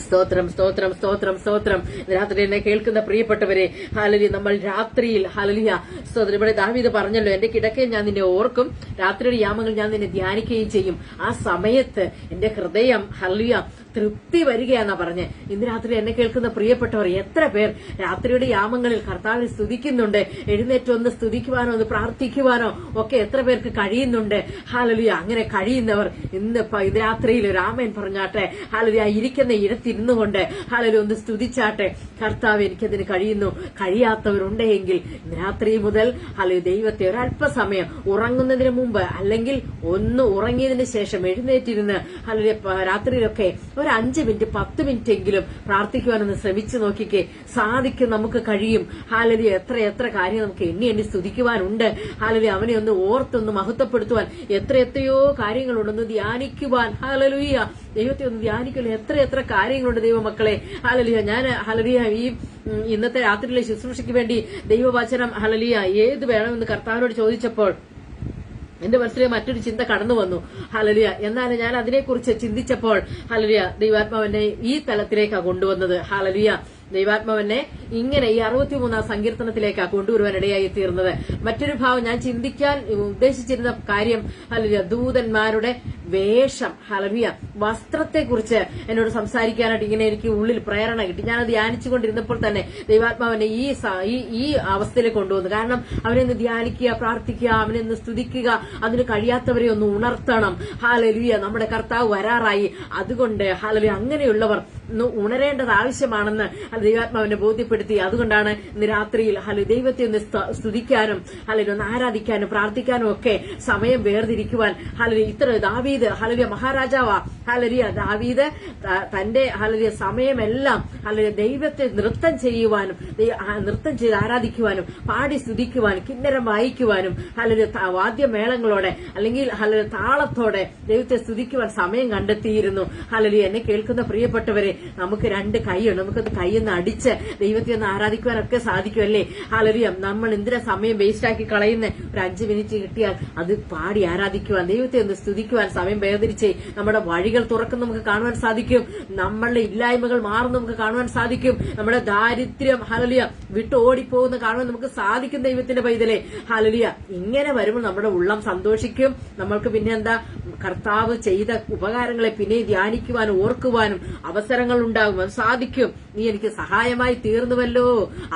സ്തോത്രം, സ്തോത്രം, സ്തോത്രം, സ്തോത്രം. രാത്രി എന്നെ കേൾക്കുന്ന പ്രിയപ്പെട്ടവരെ, ഹല്ലേലൂയ, നമ്മൾ രാത്രിയിൽ ഹല്ലേലൂയ സ്തോത്രം. ഇവിടെ ദാവീദ് പറഞ്ഞല്ലോ, എന്റെ കിടക്കയിൽ ഞാൻ നിന്നെ ഓർക്കും, രാത്രിയുടെ യാമങ്ങൾ ഞാൻ നിന്നെ ധ്യാനിക്കുകയും ചെയ്യും. ആ സമയത്ത് എന്റെ ഹൃദയം ഹല്ലേലൂയ തൃപ്തി വരികയാന്നാ പറഞ്ഞ്. ഇന്ന് രാത്രി എന്നെ കേൾക്കുന്ന പ്രിയപ്പെട്ടവർ, എത്ര പേർ രാത്രിയുടെ യാമങ്ങളിൽ കർത്താവിനെ സ്തുതിക്കുന്നുണ്ട്? എഴുന്നേറ്റൊന്ന് സ്തുതിക്കുവാനോ ഒന്ന് പ്രാർത്ഥിക്കുവാനോ ഒക്കെ എത്ര പേർക്ക് കഴിയുന്നുണ്ട്? ഹല്ലേലൂയ. അങ്ങനെ കഴിയുന്നവർ ഇന്ന് രാത്രിയിൽ ഒരു ആമേൻ പറഞ്ഞാട്ടെ. ഹല്ലേലൂയ. ഇരിക്കുന്ന ഇടത്തിരുന്നു കൊണ്ട് ഹല്ലേലൂയ ഒന്ന് സ്തുതിച്ചാട്ടെ. കർത്താവ്, എനിക്കതിന് കഴിയുന്നു. കഴിയാത്തവരുണ്ടെങ്കിൽ ഇന്ന് രാത്രി മുതൽ ഹല്ലേലൂയ ദൈവത്തെ ഒരല്പസമയം ഉറങ്ങുന്നതിന് മുമ്പ് അല്ലെങ്കിൽ ഒന്ന് ഉറങ്ങിയതിന് ശേഷം എഴുന്നേറ്റിരുന്ന് ഹല്ലേലൂയ രാത്രിയിലൊക്കെ ഒരു 5 മിനിറ്റ് 10 മിനിറ്റ് എങ്കിലും പ്രാർത്ഥിക്കുവാനൊന്ന് ശ്രമിച്ചു നോക്കിക്കേ. സാധിക്കും, നമുക്ക് കഴിയും. ഹാലലിയ, എത്ര കാര്യം നമുക്ക് എണ്ണി സ്തുതിക്കുവാനുണ്ട്. ഹാലലിയ, അവനെ ഒന്ന് ഓർത്തൊന്ന് മഹത്വപ്പെടുത്തുവാൻ എത്രയോ കാര്യങ്ങളുണ്ടെന്ന് ധ്യാനിക്കുവാൻ. ഹാലലുയ്യ, ദൈവത്തെ ഒന്ന് ധ്യാനിക്കുവാൻ എത്ര കാര്യങ്ങളുണ്ട് ദൈവമക്കളെ. ഹാലലിയ, ഞാൻ ഹാലലിയ ഈ ഇന്നത്തെ രാത്രിയിലെ ശുശ്രൂഷയ്ക്ക് വേണ്ടി ദൈവവചനം ഹാലലിയ ഏത് വേണമെന്ന് കർത്താവിനോട് ചോദിച്ചപ്പോൾ എന്റെ മനസ്സിലെ മറ്റൊരു ചിന്ത കടന്നു വന്നു. ഹാലലിയ, എന്നാലും ഞാൻ അതിനെക്കുറിച്ച് ചിന്തിച്ചപ്പോൾ ഹാലലിയ ദൈവാത്മാവെന്നെ ഈ തലത്തിലേക്കാണ് കൊണ്ടുവന്നത്. ഹാലലിയ, ദൈവാത്മാവെന്നെ ഇങ്ങനെ ഈ 63-ാം സങ്കീർത്തനത്തിലേക്കാണ് കൊണ്ടുവരുവാനിടയായി തീർന്നത്. മറ്റൊരു ഭാവം ഞാൻ ചിന്തിക്കാൻ ഉദ്ദേശിച്ചിരുന്ന കാര്യം ഹാലലിയ ദൂതന്മാരുടെ വേഷം, ഹാലലിയ വസ്ത്രത്തെക്കുറിച്ച് എന്നോട് സംസാരിക്കാനായിട്ട് ഇങ്ങനെ എനിക്ക് ഉള്ളിൽ പ്രേരണ കിട്ടി. ഞാനത് ധ്യാനിച്ചുകൊണ്ടിരുന്നപ്പോൾ തന്നെ ദൈവാത്മാവെന്നെ ഈ അവസ്ഥയിലേക്ക് കൊണ്ടുവന്നു. കാരണം അവനെന്ന് ധ്യാനിക്കുക, പ്രാർത്ഥിക്കുക, അവനെന്ന് സ്തുതിക്കുക, അതിന് കഴിയാത്തവരെ ഒന്ന് ഉണർത്തണം. ഹാലലിയ, നമ്മുടെ കർത്താവ് വരാറായി. അതുകൊണ്ട് ഹാലലിയ അങ്ങനെയുള്ളവർ ഉണരേണ്ടത് ആവശ്യമാണെന്ന് ദൈവാത്മാവിനെ ബോധ്യപ്പെടുത്തി. അതുകൊണ്ടാണ് ഇന്ന് രാത്രിയിൽ ദൈവത്തെ ഒന്ന് സ്തുതിക്കാനും ഒന്ന് ആരാധിക്കാനും പ്രാർത്ഥിക്കാനും ഒക്കെ സമയം വേർതിരിക്കുവാൻ ഇത്ര ദാവീദ് മഹാരാജാവാ. ദാവീദ് തന്റെ സമയമെല്ലാം ദൈവത്തെ നൃത്തം ചെയ്യുവാനും നൃത്തം ചെയ്ത് ആരാധിക്കുവാനും പാടി സ്തുതിക്കുവാനും കിന്നരം വായിക്കുവാനും വാദ്യമേളങ്ങളോടെ അല്ലെങ്കിൽ താളത്തോടെ ദൈവത്തെ സ്തുതിക്കുവാൻ സമയം കണ്ടെത്തിയിരുന്നു. എന്നെ കേൾക്കുന്ന പ്രിയപ്പെട്ടവരെ, നമുക്ക് 2 കൈയുണ്ട്. നമുക്കത് കൈയൊന്ന് അടിച്ച് ദൈവത്തെ ഒന്ന് ആരാധിക്കുവാനൊക്കെ സാധിക്കുമല്ലേ. ഹാലലിയ, നമ്മൾ എന്തിനാ സമയം വേസ്റ്റാക്കി കളയുന്ന? ഒരു 5 മിനിറ്റ് കിട്ടിയാൽ അത് പാടി ആരാധിക്കുവാൻ, ദൈവത്തെ ഒന്ന് സ്തുതിക്കുവാൻ സമയം വേർതിരിച്ച് നമ്മുടെ വഴികൾ തുറക്കും നമുക്ക് കാണുവാൻ സാധിക്കും. നമ്മളുടെ ഇല്ലായ്മകൾ മാറും നമുക്ക് കാണുവാൻ സാധിക്കും. നമ്മുടെ ദാരിദ്ര്യം ഹാലലിയ വിട്ട് ഓടിപ്പോകുന്ന കാണുവാൻ നമുക്ക് സാധിക്കും. ദൈവത്തിന്റെ പൈതലേ, ഹാലലിയ ഇങ്ങനെ വരുമ്പോൾ നമ്മുടെ ഉള്ളം സന്തോഷിക്കും. നമ്മൾക്ക് പിന്നെ എന്താ, കർത്താവ് ചെയ്ത ഉപകാരങ്ങളെ പിന്നെ ധ്യാനിക്കുവാനും ഓർക്കുവാനും അവസരങ്ങൾ ഉണ്ടാകും. അത് സാധിക്കും. നീ എനിക്ക് സഹായമായി തീർന്നുവല്ലോ,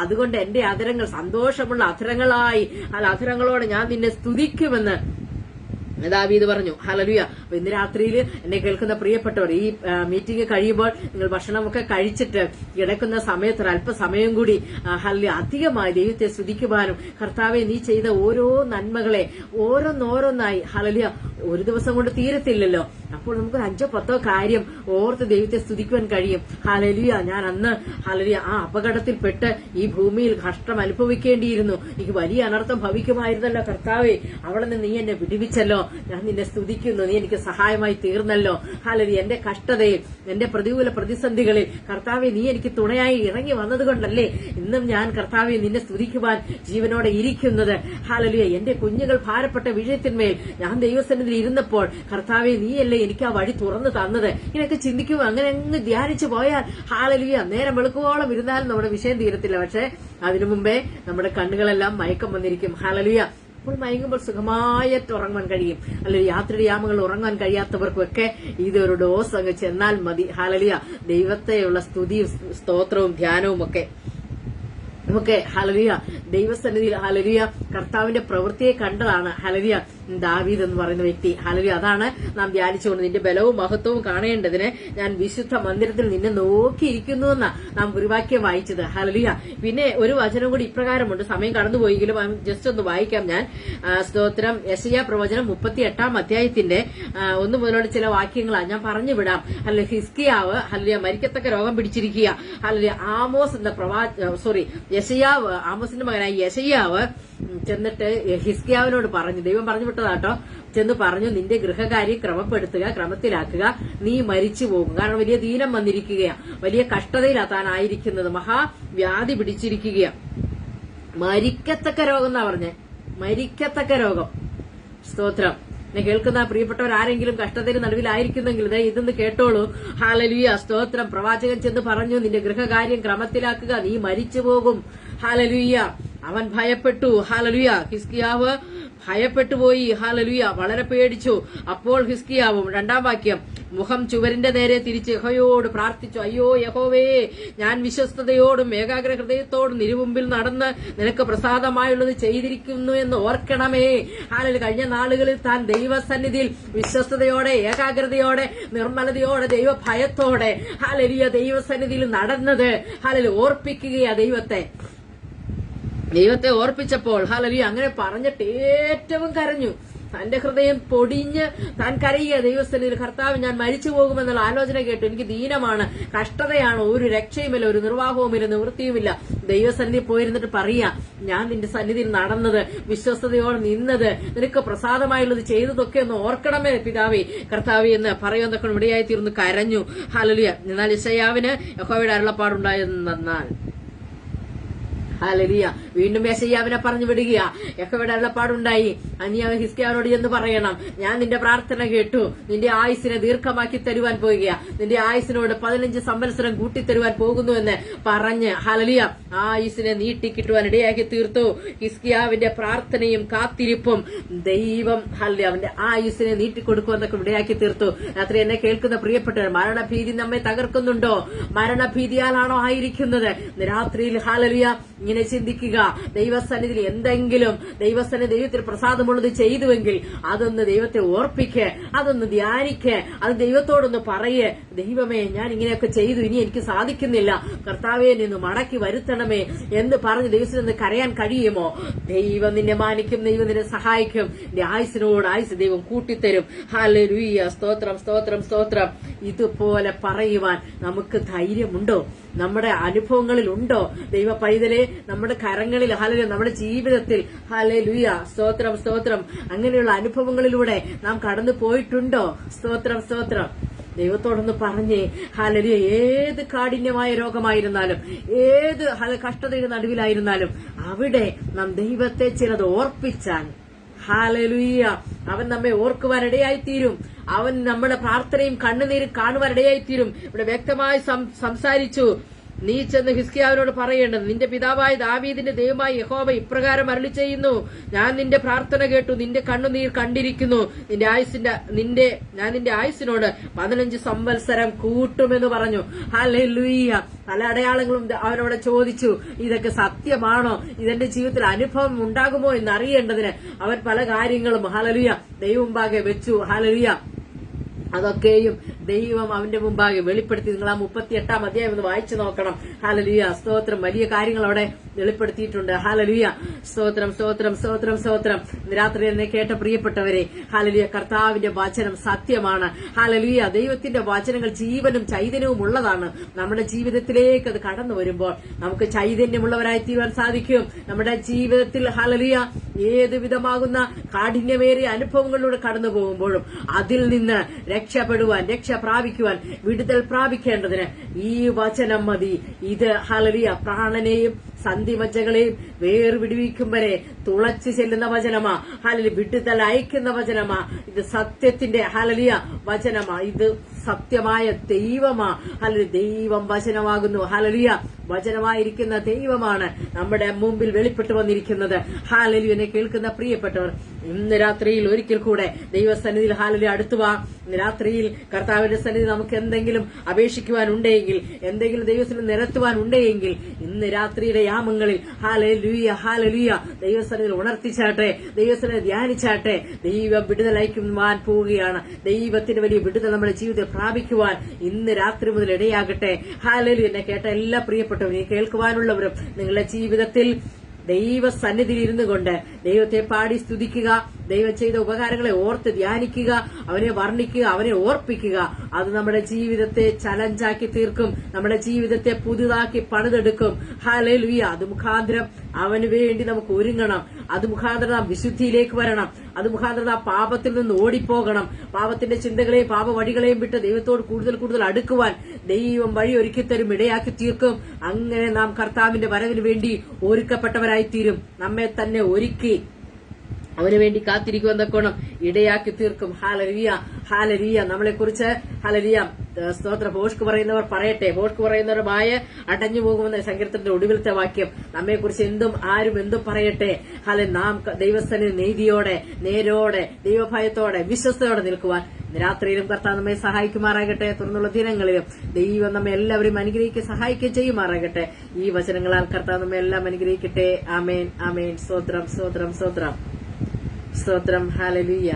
അതുകൊണ്ട് എന്റെ അധരങ്ങൾ സന്തോഷമുള്ള അധരങ്ങളായി, അധരങ്ങളോടെ ഞാൻ നിന്നെ സ്തുതിക്കുമെന്ന് ദാവീദ് പറഞ്ഞു. ഹല്ലേലൂയ. ഇന്ന് രാത്രിയിൽ എന്നെ കേൾക്കുന്ന പ്രിയപ്പെട്ടവർ, ഈ മീറ്റിംഗ് കഴിയുമ്പോൾ നിങ്ങൾ ഭക്ഷണമൊക്കെ കഴിച്ചിട്ട് കിടക്കുന്ന സമയത്ത് അല്പസമയം കൂടി അധികമായി ദൈവത്തെ സ്തുതിക്കുവാനും, കർത്താവെ നീ ചെയ്ത ഓരോ നന്മകളെ ഓരോന്നോരോന്നായി ഹല്ലേലൂയ ഒരു ദിവസം കൊണ്ട് തീരത്തില്ലല്ലോ. അപ്പോൾ നമുക്ക് 5-10 കാര്യം ഓർത്ത് ദൈവത്തെ സ്തുതിക്കുവാൻ കഴിയും. ഹല്ലേലൂയ, ഞാൻ അന്ന് ഹല്ലേലൂയ ആ അപകടത്തിൽപ്പെട്ട് ഈ ഭൂമിയിൽ കഷ്ടം അനുഭവിക്കേണ്ടിയിരുന്നു, എനിക്ക് വലിയ അനർത്ഥം ഭവിക്കുമായിരുന്നല്ലോ കർത്താവെ, അവിടെ നിന്ന് നീ എന്നെ വിടുവിച്ചല്ലോ, ഞാൻ നിന്നെ സ്തുതിക്കുന്നു, നീ എനിക്ക് സഹായമായി തീർന്നല്ലോ. ഹല്ലേലൂയ, എന്റെ കഷ്ടതയിൽ എന്റെ പ്രതികൂല പ്രതിസന്ധികളിൽ കർത്താവെ നീ എനിക്ക് തുണയായി ഇറങ്ങി വന്നതുകൊണ്ടല്ലേ ഇന്നും ഞാൻ കർത്താവെ നിന്നെ സ്തുതിക്കുവാൻ ജീവനോടെ ഇരിക്കുന്നത്. ഹല്ലേലൂയ, എന്റെ കുഞ്ഞുങ്ങൾ ഭാരപ്പെട്ട വിഷയത്തിന്മേൽ ഞാൻ ദൈവസന്നിധിയിൽ ഇരുന്നപ്പോൾ കർത്താവെ നീയല്ലേ എനിക്ക് ആ വഴി തുറന്നു തന്നത്. ഇങ്ങനെയൊക്കെ ചിന്തിക്കുമ്പോൾ അങ്ങനെ അങ്ങ് ധ്യാനിച്ചു പോയാൽ ഹല്ലേലൂയ നേരം വെളുക്കുവോളം ഇരുന്നാലും നമ്മുടെ വിഷയം തീരത്തില്ല. പക്ഷെ അതിനു മുമ്പേ നമ്മുടെ കണ്ണുകളെല്ലാം മയക്കം വന്നിരിക്കും. ഹല്ലേലൂയ, അപ്പോൾ മയങ്ങുമ്പോൾ സുഖമായിട്ട് ഉറങ്ങാൻ കഴിയും. അല്ലെങ്കിൽ രാത്രി യാമങ്ങൾ ഉറങ്ങാൻ കഴിയാത്തവർക്കൊക്കെ ഇതൊരു ഡോസ് അങ്ങ് ചെന്നാൽ മതി. ഹല്ലേലൂയ, ദൈവത്തെയുള്ള സ്തുതിയും സ്തോത്രവും ധ്യാനവും ഒക്കെ നമുക്ക് ഹല്ലേലൂയ ദൈവസന്നിധിയിൽ ഹല്ലേലൂയ കർത്താവിന്റെ പ്രവൃത്തിയെ കണ്ടതാണ് ഹല്ലേലൂയ ദാവീദ് എന്ന് പറയുന്ന വ്യക്തി. ഹല്ലേലൂയ, അതാണ് നാം ധ്യാനിച്ചുകൊണ്ട് നിന്റെ ബലവും മഹത്വവും കാണേണ്ടതിന് ഞാൻ വിശുദ്ധ മന്ദിരത്തിൽ നിന്നെ നോക്കിയിരിക്കുന്നുവെന്ന നാം ഗുരുവാക്യം വായിച്ചത്. ഹല്ലേലൂയ, പിന്നെ ഒരു വചനം കൂടി ഇപ്രകാരമുണ്ട്, സമയം കടന്നുപോയെങ്കിലും ജസ്റ്റ് ഒന്ന് വായിക്കാം ഞാൻ. സ്തോത്രം, യെശയ്യാ പ്രവചനം 38-ാം അധ്യായത്തിന്റെ 1 മുതലുള്ള ചില വാക്യങ്ങളാണ് ഞാൻ പറഞ്ഞു വിടാം. ഹല്ലേലൂയ, ഹിസ്കിയാവ് ഹല്ലേലൂയ മരിക്കത്തക്ക രോഗം പിടിച്ചിരിക്കുക. ഹല്ലേലൂയ, ആമോസ് എന്ന യെശയ്യാവ്, ആമോസിന്റെ മകനായ യെശയ്യാവ് ചെന്നിട്ട് ഹിസ്കിയാവിനോട് പറഞ്ഞു, ദൈവം പറഞ്ഞു വിട്ടതാട്ടോ, ചെന്ന് പറഞ്ഞു, നിന്റെ ഗൃഹകാര്യം ക്രമപ്പെടുത്തുക, ക്രമത്തിലാക്കുക, നീ മരിച്ചു പോകും. കാരണം വലിയ ദീനം വന്നിരിക്കുകയാ, വലിയ കഷ്ടതയിലാ താനായിരിക്കുന്നത്, മഹാവ്യാധി പിടിച്ചിരിക്കുകയാ, മരിക്കത്തക്ക രോഗം എന്നാ പറഞ്ഞേ, മരിക്കത്തക്ക രോഗം. സ്തോത്രം, എന്നെ കേൾക്കുന്ന പ്രിയപ്പെട്ടവർ ആരെങ്കിലും കഷ്ടത്തിന് നടുവിലായിരിക്കുന്നെങ്കിൽ ഇതൊന്ന് കേട്ടോളൂ. ഹല്ലേലൂയ, സ്തോത്രം. പ്രവാചകൻ ചെന്ന് പറഞ്ഞു, നിന്റെ ഗൃഹകാര്യം ക്രമത്തിലാക്കുക, നീ മരിച്ചു പോകും. ഹല്ലേലൂയ, അവൻ ഭയപ്പെട്ടു. ഹല്ലേലൂയ, ഹിസ്കിയാവ് ഭയപ്പെട്ടുപോയി. ഹല്ലേലൂയ, വളരെ പേടിച്ചു. അപ്പോൾ ഹിസ്കിയാവും 2-ാം വാക്യം, മുഖം ചുവരിന്റെ നേരെ തിരിച്ച് യഹോവയോട് പ്രാർത്ഥിച്ചു, അയ്യോ യഹോവേ, ഞാൻ വിശ്വസ്തയോടും ഏകാഗ്ര ഹൃദയത്തോടും നിരുമുമ്പിൽ നടന്ന് നിനക്ക് പ്രസാദമായുള്ളത് ചെയ്തിരിക്കുന്നു എന്ന് ഓർക്കണമേ. ഹല്ലേലൂയ, കഴിഞ്ഞ നാളുകളിൽ താൻ ദൈവസന്നിധിയിൽ വിശ്വസ്തയോടെ ഏകാഗ്രതയോടെ നിർമ്മലതയോടെ ദൈവഭയത്തോടെ ഹല്ലേലൂയ ദൈവസന്നിധിയിൽ നടന്നത് ഹല്ലേലൂയ ഓർപ്പിക്കുകയാ ദൈവത്തെ ഓർപ്പിച്ചപ്പോൾ ഹല്ലേലൂയ അങ്ങനെ പറഞ്ഞിട്ട് ഏറ്റവും കരഞ്ഞു. തന്റെ ഹൃദയം പൊടിഞ്ഞ് താൻ കരയുക ദൈവസന്നിധിയിൽ, കർത്താവ് ഞാൻ മരിച്ചു പോകുമെന്നുള്ള ആലോചന കേട്ടു, എനിക്ക് ദീനമാണ്, കഷ്ടതയാണ്, ഒരു രക്ഷയുമില്ല, ഒരു നിർവാഹവുമില്ല, നിവൃത്തിയുമില്ല. ദൈവസന്നിധി പോയിരുന്നിട്ട് പറയാ, ഞാൻ നിന്റെ സന്നിധിയിൽ നടന്നത്, വിശ്വസ്തയോടെ നിന്നത്, നിനക്ക് പ്രസാദമായുള്ളത് ചെയ്തതൊക്കെ ഒന്ന് ഓർക്കണമേ പിതാവേ കർത്താവേ എന്ന് പറയുന്നതൊക്കെ ഇവിടെയായി തീർന്ന് കരഞ്ഞു. ഹല്ലേലൂയ. എന്നാൽ യെശയ്യാവിന് യഹോവയുടെ അരുളപ്പാടുണ്ടായെന്നാൽ ഹല്ലേലൂയ. വീണ്ടും യെശയ്യാവിനെ പറഞ്ഞു വിടുകയാ. യഹോവയുടെ അരുളപ്പാടുണ്ടായി, നീ ഹിസ്കിയാവിനോട് എന്ന് പറയണം, ഞാൻ നിന്റെ പ്രാർത്ഥന കേട്ടു, നിന്റെ ആയുസിനെ ദീർഘമാക്കി തരുവാൻ പോകുക, നിന്റെ ആയുസിനോട് 15 സംവത്സരം കൂട്ടിത്തരുവാൻ പോകുന്നുവെന്ന് പറഞ്ഞ് ഹല്ലേലൂയ ആയുസിനെ നീട്ടിക്കിട്ടുവാൻ ഇടയാക്കി തീർത്തു. ഹിസ്കിയാവിന്റെ പ്രാർത്ഥനയും കാത്തിരിപ്പും ദൈവം ഹല്ലേലൂയ അവന്റെ ആയുസിനെ നീട്ടിക്കൊടുക്കുമെന്നൊക്കെ ഇടയാക്കി തീർത്തു. രാത്രി എന്നെ കേൾക്കുന്ന പ്രിയപ്പെട്ടവർ, മരണഭീതി നമ്മെ തകർക്കുന്നുണ്ടോ? മരണഭീതിയാലാണോ ആയിരിക്കുന്നത്? രാത്രിയിൽ ഹല്ലേലൂയ ഇങ്ങനെ ചിന്തിക്കുക, ദൈവസന്നിധിയിൽ എന്തെങ്കിലും ദൈവത്തിൽ പ്രസാദമുള്ളത് ചെയ്തുവെങ്കിൽ അതൊന്ന് ദൈവത്തെ ഓർപ്പിക്ക്, അതൊന്ന് ധ്യാനിക്ക്, അത് ദൈവത്തോടൊന്ന് പറയേ, ദൈവമേ ഞാൻ ഇങ്ങനെയൊക്കെ ചെയ്തു, ഇനി എനിക്ക് സാധിക്കുന്നില്ല, കർത്താവേ നിന്ന് മടക്കി വരുത്തണമേ എന്ന് പറഞ്ഞ് ദൈവത്തിൽ നിന്ന് കരയാൻ കഴിയുമോ? ദൈവം നിന്നെ മാനിക്കും, ദൈവം നിന്നെ സഹായിക്കും, നിന്റെ ആയുസിനോട് ആയുസ് ദൈവം കൂട്ടിത്തരും. ഹല്ലേലൂയ. സ്തോത്രം സ്തോത്രം സ്തോത്രം. ഇതുപോലെ പറയുവാൻ നമുക്ക് ധൈര്യമുണ്ടോ? നമ്മുടെ അനുഭവങ്ങളിൽ ഉണ്ടോ? ദൈവ പൈതലെ നമ്മുടെ കരങ്ങളിൽ ഹല്ലേലൂയ നമ്മുടെ ജീവിതത്തിൽ ഹല്ലേലൂയ സ്തോത്രം സ്തോത്രം അങ്ങനെയുള്ള അനുഭവങ്ങളിലൂടെ നാം കടന്നു പോയിട്ടുണ്ടോ? സ്തോത്രം സ്തോത്രം. ദൈവത്തോടൊന്ന് പറഞ്ഞേ ഹല്ലേലൂയ. ഏത് കാഠിന്യമായ രോഗമായിരുന്നാലും, ഏത് കഷ്ടതയുടെ നടുവിലായിരുന്നാലും അവിടെ നാം ദൈവത്തെ ചിലത് ഓർപ്പിച്ചാൽ ഹല്ലേലൂയ അവൻ നമ്മെ ഓർക്കുവാനിടയായിത്തീരും. അവൻ നമ്മുടെ പ്രാർത്ഥനയും കണ്ണുനീരും കാണുവാനിടയായിത്തീരും. ഇവിടെ വ്യക്തമായി സംസാരിച്ചു. നീ ചെന്ന് ഹിസ്കിയാവിനോട് പറയേണ്ടത്, നിന്റെ പിതാവായ ദാവീദിന്റെ ദൈവമായ യഹോവ ഇപ്രകാരം അരുളി ചെയ്യുന്നു, ഞാൻ നിന്റെ പ്രാർത്ഥന കേട്ടു, നിന്റെ കണ്ണുനീർ കണ്ടിരിക്കുന്നു, ഞാൻ നിന്റെ ആയുസിനോട് 15 സംവത്സരം കൂട്ടുമെന്ന് പറഞ്ഞു. ഹല്ലേലൂയ. പല അടയാളങ്ങളും അവനോട് ചോദിച്ചു, ഇതൊക്കെ സത്യമാണോ? ഇതെന്റെ ജീവിതത്തിൽ അനുഭവം ഉണ്ടാകുമോ എന്നറിയേണ്ടതിന് അവൻ പല കാര്യങ്ങളും ഹല്ലേലൂയ ദൈവം മുമ്പാകെ വെച്ചു. ഹല്ലേലൂയ. അതൊക്കെയും ദൈവം അവന്റെ മുമ്പാകെ വെളിപ്പെടുത്തി. നിങ്ങൾ ആ 38-ാം അധ്യായം ഒന്ന് വായിച്ചു നോക്കണം. ഹല്ലേലൂയ സ്തോത്രം. വലിയ കാര്യങ്ങൾ അവിടെ വെളിപ്പെടുത്തിയിട്ടുണ്ട്. ഹല്ലേലൂയ സ്തോത്രം സ്തോത്രം സ്തോത്രം സ്തോത്രം. രാത്രി എന്നെ കേട്ട പ്രിയപ്പെട്ടവരെ, ഹല്ലേലൂയ കർത്താവിന്റെ വചനം സത്യമാണ്. ഹല്ലേലൂയ ദൈവത്തിന്റെ വചനങ്ങൾ ജീവനും ചൈതന്യവും ഉള്ളതാണ്. നമ്മുടെ ജീവിതത്തിലേക്ക് അത് കടന്നു വരുമ്പോൾ നമുക്ക് ചൈതന്യമുള്ളവരായി തീരുവാൻ സാധിക്കും. നമ്മുടെ ജീവിതത്തിൽ ഹല്ലേലൂയ ഏത് വിധമാകുന്ന കാഠിന്യമേറിയ അനുഭവങ്ങളിലൂടെ കടന്നു പോകുമ്പോഴും അതിൽ നിന്ന് രക്ഷപ്പെടുവാൻ, രക്ഷ പ്രാപിക്കുവാൻ, വിടുതൽ പ്രാപിക്കേണ്ടതിന് ഈ വചനം മതി. ഇത് ഹല്ലേലൂയ പ്രാണനെയും സന്ധിമജ്ജകളെയും വേർവിടുവിക്കും വരെ തുളച്ചു ചെല്ലുന്ന വചനമാ. ഹല്ലേലൂയ വിടുതൽ അയക്കുന്ന വചനമാ. ഇത് സത്യത്തിന്റെ ഹല്ലേലൂയ വചനമാ. ഇത് സത്യമായ ദൈവമാ. ഹല്ലേലൂയ ദൈവം വചനമാകുന്നു. ഹല്ലേലൂയ വചനമായിരിക്കുന്ന ദൈവമാണ് നമ്മുടെ മുമ്പിൽ വെളിപ്പെട്ടു വന്നിരിക്കുന്നത്. ഹല്ലേലൂയ എന്നെ കേൾക്കുന്ന പ്രിയപ്പെട്ടവർ, ഇന്ന് രാത്രിയിൽ ഒരിക്കൽ കൂടെ ദൈവസന്നിധിയിൽ ഹല്ലേലൂയ അടുത്തുവാ. രാത്രിയിൽ കർത്താവിന്റെ സന്നിധി നമുക്ക് എന്തെങ്കിലും അപേക്ഷിക്കുവാനുണ്ടെങ്കിൽ, എന്തെങ്കിലും ദൈവത്തിന് നിരത്തുവാനുണ്ടെങ്കിൽ ഇന്ന് രാത്രിയുടെ യാമങ്ങളിൽ ഹല്ലേലൂയ ഹല്ലേലൂയ ദൈവസന്നിധിയിൽ ഉണർത്തിച്ചാട്ടെ, ദൈവസന്നിധി ധ്യാനിച്ചാട്ടെ. ദൈവം വിടുതൽ അയക്കുവാൻ പോവുകയാണ്. ദൈവത്തിന്റെ വലിയ വിടുതൽ നമ്മുടെ ജീവിതത്തിൽ പ്രാപിക്കുവാൻ ഇന്ന് രാത്രി മുതൽ ഇടയാകട്ടെ. ഹല്ലേലൂയ എന്നെ കേട്ട എല്ലാ പ്രിയപ്പെട്ടവരും, ഈ കേൾക്കുവാനുള്ളവരും നിങ്ങളുടെ ജീവിതത്തിൽ ദൈവസന്നിധിയിൽ ഇരുന്നു കൊണ്ട് ദൈവത്തെ പാടി സ്തുതിക്കുക, ദൈവം ചെയ്ത ഉപകാരങ്ങളെ ഓർത്ത് ധ്യാനിക്കുക, അവനെ വർണ്ണിക്കുക, അവനെ ഓർപ്പിക്കുക. അത് നമ്മുടെ ജീവിതത്തെ ചലഞ്ചാക്കി തീർക്കും, നമ്മുടെ ജീവിതത്തെ പുതുതാക്കി പണിതെടുക്കും. ഹല്ലേലൂയ. അത് മുഖാന്തരം അവന് വേണ്ടി നമുക്ക് ഒരുങ്ങണം. അത് മുഖാന്തരം നാം വിശുദ്ധിയിലേക്ക് വരണം. അത് മുഖാന്തരം നാം പാപത്തിൽ നിന്ന് ഓടിപ്പോകണം. പാപത്തിന്റെ ചിന്തകളെയും പാപ വഴികളെയും വിട്ട് ദൈവത്തോട് കൂടുതൽ കൂടുതൽ അടുക്കുവാൻ ദൈവം വഴി ഒരുക്കിത്തരും, ഇടയാക്കി തീർക്കും. അങ്ങനെ നാം കർത്താവിന്റെ വരവിന് വേണ്ടി ഒരുക്കപ്പെട്ടവരായിത്തീരും. നമ്മെ തന്നെ ഒരുക്കി അവന് വേണ്ടി കാത്തിരിക്കുമെന്നൊക്കെ ഇടയാക്കി തീർക്കും. Hallelujah hallelujah. നമ്മളെ കുറിച്ച് ഹല്ലേലൂയ സ്തോത്ര ഭോഷ്ക് പറയുന്നവർ പറയട്ടെ, ഭോഷ്ക് പറയുന്നവർ വായ അടഞ്ഞു പോകുമെന്ന സങ്കീർത്തനത്തിന്റെ ഒടുവിലത്തെ വാക്യം. നമ്മെക്കുറിച്ച് ആരും എന്തും പറയട്ടെ. നാം ദൈവസ്ഥനിൽ നീതിയോടെ, നേരോടെ, ദൈവഭയത്തോടെ, വിശ്വസ്തയോടെ നിൽക്കുവാൻ രാത്രിയിലും കർത്താവ് നമ്മെ സഹായിക്കുമാറാകട്ടെ. തുടർന്നുള്ള ദിനങ്ങളിലും ദൈവം നമ്മെ എല്ലാവരും അനുഗ്രഹിക്കുക, സഹായിക്കുകയും ചെയ്യുമാറാകട്ടെ. ഈ വചനങ്ങളാൽ കർത്താവ് നമ്മെ എല്ലാം അനുഗ്രഹിക്കട്ടെ. ആമേൻ ആമേൻ. സ്തോത്രം സ്തോത്രം സ്തോത്രം സ്തോത്രം. ഹല്ലേലൂയ.